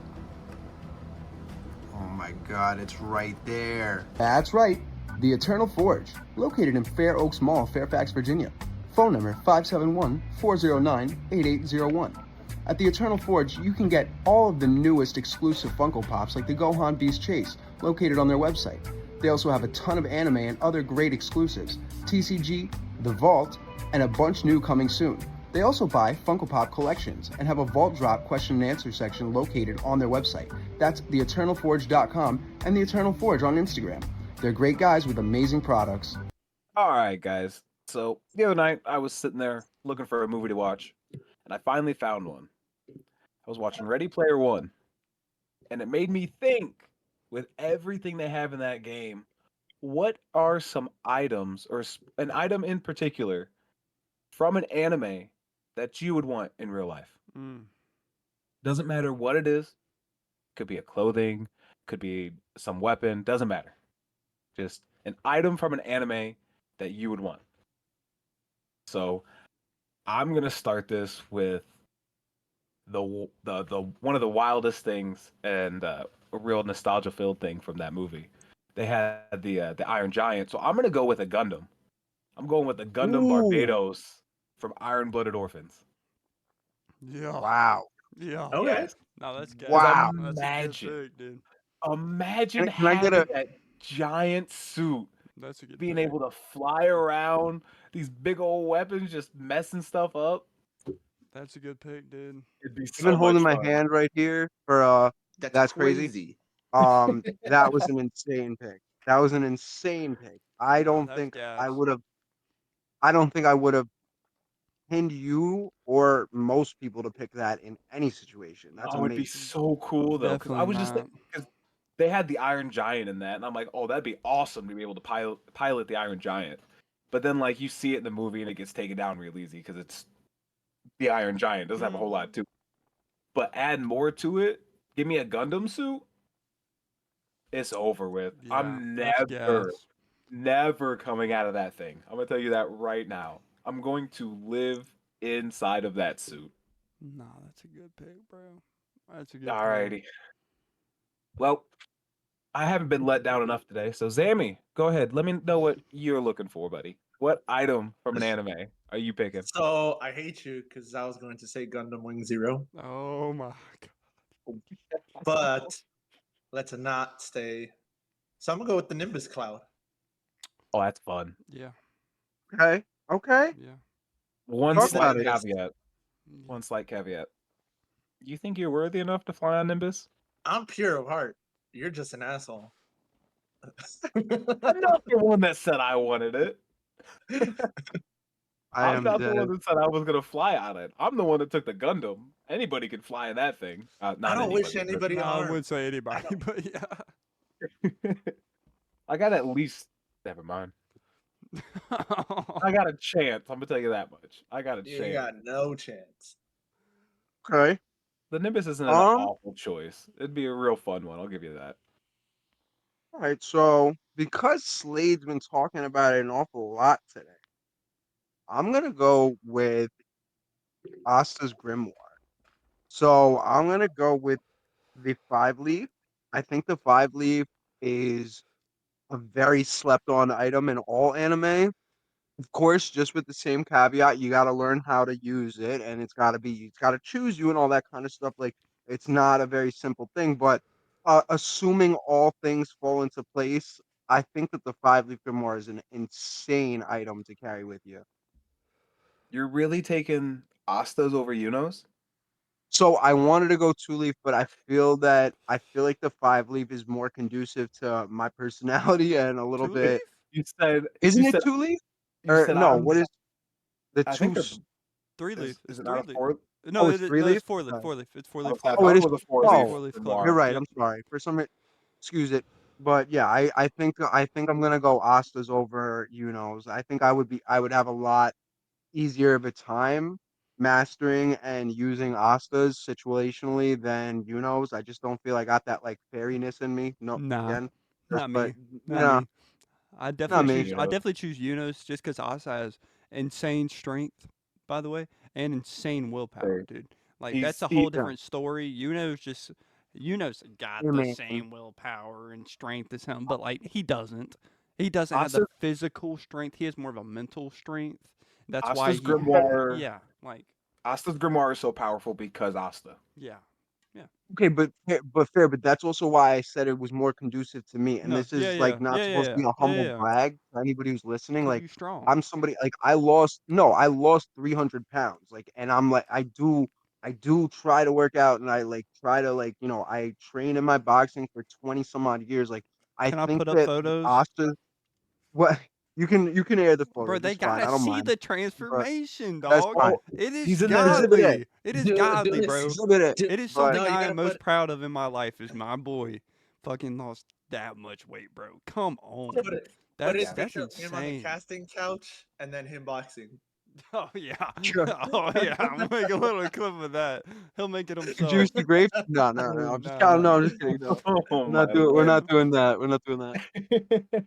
Oh my god, it's right there. That's right, the Eternal Forge, located in Fair Oaks Mall, Fairfax, Virginia. Phone number 571-409-8801. At the Eternal Forge, you can get all of the newest exclusive Funko Pops like the Gohan Beast Chase, located on their website. They also have a ton of anime and other great exclusives, TCG, The Vault, and a bunch new coming soon. They also buy Funko Pop collections and have a Vault Drop question and answer section located on their website. That's theeternalforge.com and the Eternal Forge on Instagram. They're great guys with amazing products. All right, guys. So the other night, I was sitting there looking for a movie to watch, and I finally found one. I was watching Ready Player One, and it made me think, with everything they have in that game, what are some items, or an item in particular, from an anime that you would want in real life? Doesn't matter what it is. Could be a clothing, could be some weapon, doesn't matter. Just an item from an anime that you would want. So I'm gonna start this with the one of the wildest things and a real nostalgia filled thing from that movie. They had the Iron Giant, so I'm gonna go with a Gundam. I'm going with the Gundam Ooh. Barbados from Iron Blooded Orphans. Yeah. Wow. Yeah. Okay. Yes. No, that's good. Wow. That's a Imagine. good pick, dude. Imagine Can I get having a- that giant suit, That's a good being pick. able to fly around, these big old weapons just messing stuff up. That's a good pick, dude. It'd be I've so been holding much my fun. hand right here for That's crazy. That was an insane pick. That was an insane pick. I No, don't that's think gas. I would have. I don't think I would have pinned you or most people to pick that in any situation. That's Oh, it'd be amazing. so cool though, because I was just Definitely because they had the Iron Giant in that, and I'm like, oh, that'd be awesome to be able to pilot the Iron Giant. But then like you see it in the movie and it gets taken down real easy because it's the Iron Giant. It doesn't have a whole lot to it. But add more to it. Give me a Gundam suit. It's over with. Yeah, I'm that's never coming out of that thing. I'm gonna tell you that right now. I'm going to live inside of that suit. Nah, that's a good pick, bro. That's a good pick. Alrighty. Well, I haven't been let down enough today, so Zammy, go ahead. Let me know what you're looking for, buddy. What item from an anime are you picking? So I hate you because I was going to say Gundam Wing Zero, Oh my god. but let's not stay So I'm gonna go with the Nimbus Cloud. Oh, that's fun. Yeah. Okay. Okay. Yeah. One Talk slight about it. caveat. One slight caveat. You think you're worthy enough to fly on Nimbus? I'm pure of heart. You're just an asshole. I'm not the one that said I wanted it. I I'm am not the one dead. that said I was gonna fly on it. I'm the one that took the Gundam. Anybody can fly in that thing. I Not don't wish anybody. anybody No, I harm. wouldn't say anybody, but yeah. I got at least. Never mind. I got a chance. I'm gonna tell you that much. I got a You chance. got no chance. Okay. The Nimbus isn't an awful choice. It'd be a real fun one. I'll give you that. All right. So because Slade's been talking about it an awful lot today, I'm gonna go with Asta's Grimoire. So I'm gonna go with the 5 leaf. I think the 5 leaf is a very slept on item in all anime. Of course, just with the same caveat, you got to learn how to use it, and it's got to choose you and all that kind of stuff. Like, it's not a very simple thing, but assuming all things fall into place, I think that the 5 leaf grimoire is an insane item to carry with you. You're really taking Astas over Unos? So I wanted to go 2 leaf, but I feel like the 5 leaf is more conducive to my personality and a little 2 bit. leaf? You said. Isn't You it said. 2 leaf? You Or said no? I'm. What is the I two? think they're. 3 leaf. Is It's it 3 not a leaf. fourth? No, Oh, it's no, 3 leaf. it's 4 leaf. Okay. 4 leaf. It's 4 I leaf thought club. Oh, it it is. was a four It's a leaf. Oh, 4 leaf club. you're grimoire. right. Yep. I'm sorry. For some, excuse it. But yeah, I think I'm gonna go Astas over Unos. I would have a lot easier of a time mastering and using Astas situationally than Unos. I just don't feel I got that like fairiness in me. No, Nah, again, not but me. Not no, me. I not definitely me. choose. I Unos. definitely choose Unos just because Asa has insane strength, by the way, and insane willpower, Hey, dude. Like that's He's a whole he. Yeah, different story. Unos got I the mean, same willpower and strength as him, but like he doesn't. He doesn't have the Asta, physical strength. He has more of a mental strength. That's why Asta's he. grimoire. Yeah, like Asta's grimoire is so powerful because Asta. yeah, yeah. okay, but that's also why I said it was more conducive to me. And No, this yeah, is yeah, like not yeah, supposed yeah, to be a yeah, humble yeah. brag to anybody who's listening. Because Like you're strong. I'm somebody like I lost 300 pounds. Like, and I'm like I do try to work out, and I like try to like I train in my boxing for 20 some odd years. Like I Can I think put up that photos? Asta, what you can air the Bro, photos. they It's fine. gotta I don't see mind. the But transformation, that's dog. fine. Oh, It is he's in the. Exhibit A. godly. It is Do godly, this. bro. Exhibit A. It is But something No, you I gotta am most put proud of in my life is my boy fucking lost that much weight, bro. Come on. put it. Put his That's picture of him on the insane. casting couch and then him boxing. Oh yeah. Sure. Oh yeah. I'm gonna make a little clip of that. He'll make it himself. Juicy grapes? No, no, no. I'm just No, kidding. no. No, I'm just kidding. No. Oh We're my not doing. We're lord! not doing that. We're not doing that.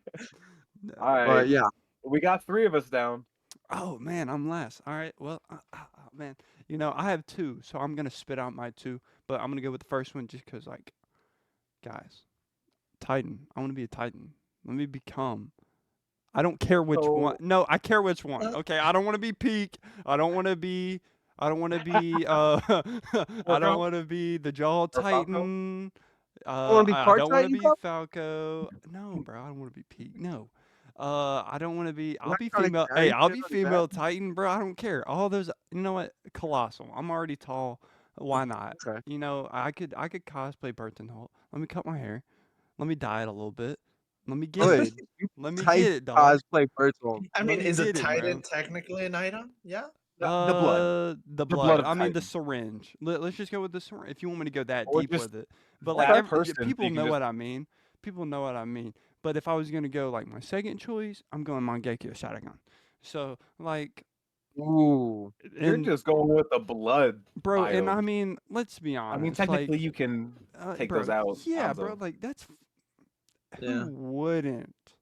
No. All right, But yeah, we got 3 of us down. Oh man, I'm last. All right. Well, man, I have 2, so I'm gonna spit out my 2, but I'm gonna go with the first one just because, like, guys, Titan. I want to be a Titan. Let me become. I don't care which one. So No, I care which one. Okay, I don't want to be Peak. I don't want to be. I don't want to be. I don't Orco want to be the Jaw or Falco? Titan. you want to be I part don't want to Titan, be bro? Falco. No, bro. I don't want to be Peak. No. I don't want to be. I'm I'll not be trying to female. carry Hey, you. I'll You're be not bad. female Titan, bro. I don't care. All those. You know what? Colossal. I'm already tall. Why not? Okay. I could cosplay Burton Holt. Let me cut my hair. Let me dye it a little bit. Let me get it. Good. You Let me type get it, dog. cosplay virtual. I Let mean, me is a get it, bro. Titan technically an item? Yeah. The blood. The The blood blood. of I mean, the Titan. syringe. Let's just go with the syringe. If you want me to go that Or deep just with it, but like that person, so people you can know just. what I mean. People know what I mean. But if I was gonna go like my second choice, I'm going Mangekyo Sharingan. So like, Ooh. You're and just going with the blood bro, and I items. mean, let's be I mean, honest. technically, Like, you can take those bro, out, yeah, bro. Hanzo. Like that's who Yeah. wouldn't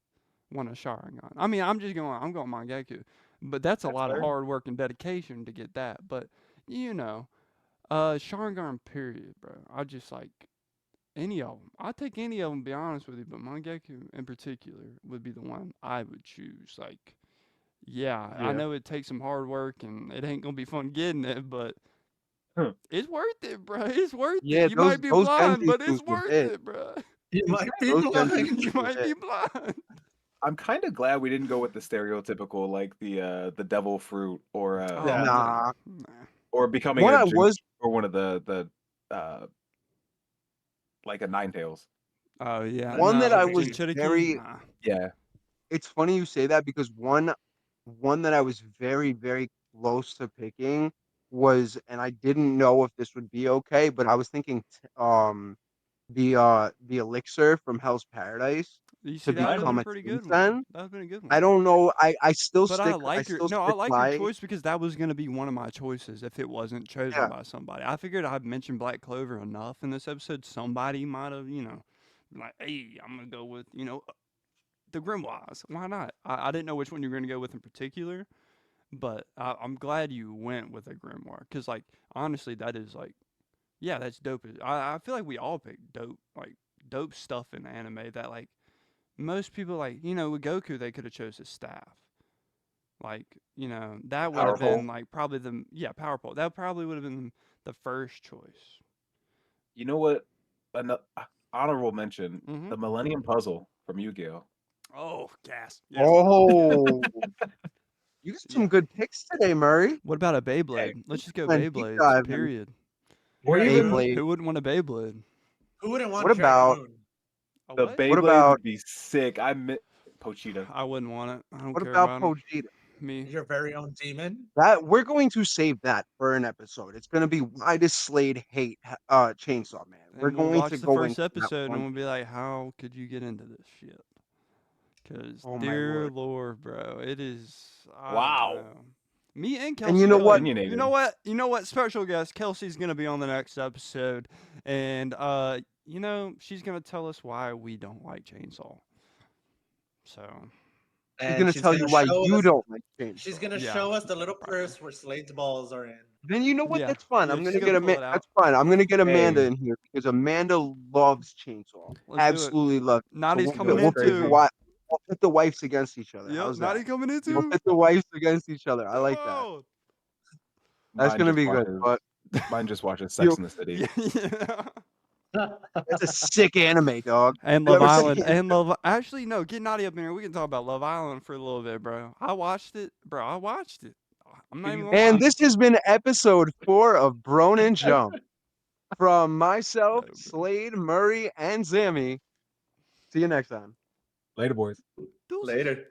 want a Sharingan? I mean, I'm going Mangekyo, but that's a That's lot of fair. hard work and dedication to get that. But you know. Sharingan, period, bro. I just like any of them. I'd take any of them, to be honest with you, but Mangekyou in particular would be the one I would choose. Like, yeah, I Yeah. know it takes some hard work and it ain't gonna be fun getting it, but Huh. it's worth it, bro. It's worth it. Yeah, You those might be those blind, Genji but it's suits were worth hit. it, bro. You might be Those blind. genders You might be legit. blind. I'm kind of glad we didn't go with the stereotypical like the devil fruit or Oh, Yeah. Nah. or becoming One a I jinx was or one of the like a Ninetales. Oh yeah. one No, that I the was Jinchuriki? very. Nah. Yeah. It's funny you say that because one that I was very very close to picking was, and I didn't know if this would be okay, but I was thinking the elixir from Hell's Paradise You to see, that would have been become a a pretty good one. Tinsend. That would have been a good one. I don't know. I still But stick. I like your still no, I stick like by. your choice because that was gonna be one of my choices if it wasn't chosen Yeah. by somebody. I figured I'd mentioned Black Clover enough in this episode. Somebody might have, been like, hey, I'm gonna go with, the Grimoires. Why not? I didn't know which one you were gonna go with in particular, but I'm glad you went with a Grimoire because, like, honestly, that is like, yeah, that's dope. I feel like we all pick dope stuff in anime that like most people like. With Goku, they could have chose his staff. Like, that would have Powerful. been like probably powerful. That probably would have been the first choice. You know what? Honorable mention: Mhm. the Millennium Puzzle from Yu-Gi-Oh. Oh, gas. Yes. Oh, you got some Yeah. good picks today, Murray. What about a Hey, Beyblade? Let's just go And deep Beyblades. diving. Period. or You're even right. Beyblade. Who wouldn't want a Beyblade? Who wouldn't want What Cherry about Moon? A the what? Beyblade about would be sick. Pochita. I wouldn't want it. I don't what care about about 'em. Pogeta? Me. Your very own demon? That we're going to save that for an episode. It's going to be why does Slade hate Chainsaw Man? We're And we'll going watch to the go first into that episode and one. we'll be like, how could you get into this shit? Because, Oh my dear lord! Lord, bro, it is. I Wow. don't know. Me and Kelsey. And you know tell what? Opinionated. You know what? You know what? Special guest Kelsey's gonna be on the next episode, and she's gonna tell us why we don't like Chainsaw. So She's And going to she's tell gonna you why show you us. don't like She's Chainsaw. gonna yeah, show us the little probably. purse where Slade's balls are in. Then you know what? Yeah, That's fine. yeah, I'm she's gonna gonna get pull it out. That's fine. I'm gonna get Amanda Hey, in here because Amanda loves Chainsaw. Let's do it. Absolutely loves it. So Nadi's coming Goes we'll in pit the too. crazy. we'll pit the wives against each other. Yep, How's Nadi that? coming in We'll too. pit the wives against each other. I Come like that. on. That's Mine gonna just be good. watches. But Mine just watches you, Sex in the City. Yeah. that's a sick anime, dog. And You Love ever seen Island. it? And Love. Actually, no. Get Naughty up in here. We can talk about Love Island for a little bit, bro. I watched it, bro. I watched it. I'm not even gonna And lie. this has been episode 4 of Bronen Jump. From myself, No, bro. Slade, Murray, and Zammy. See you next time. Later, boys. Deuces. Later.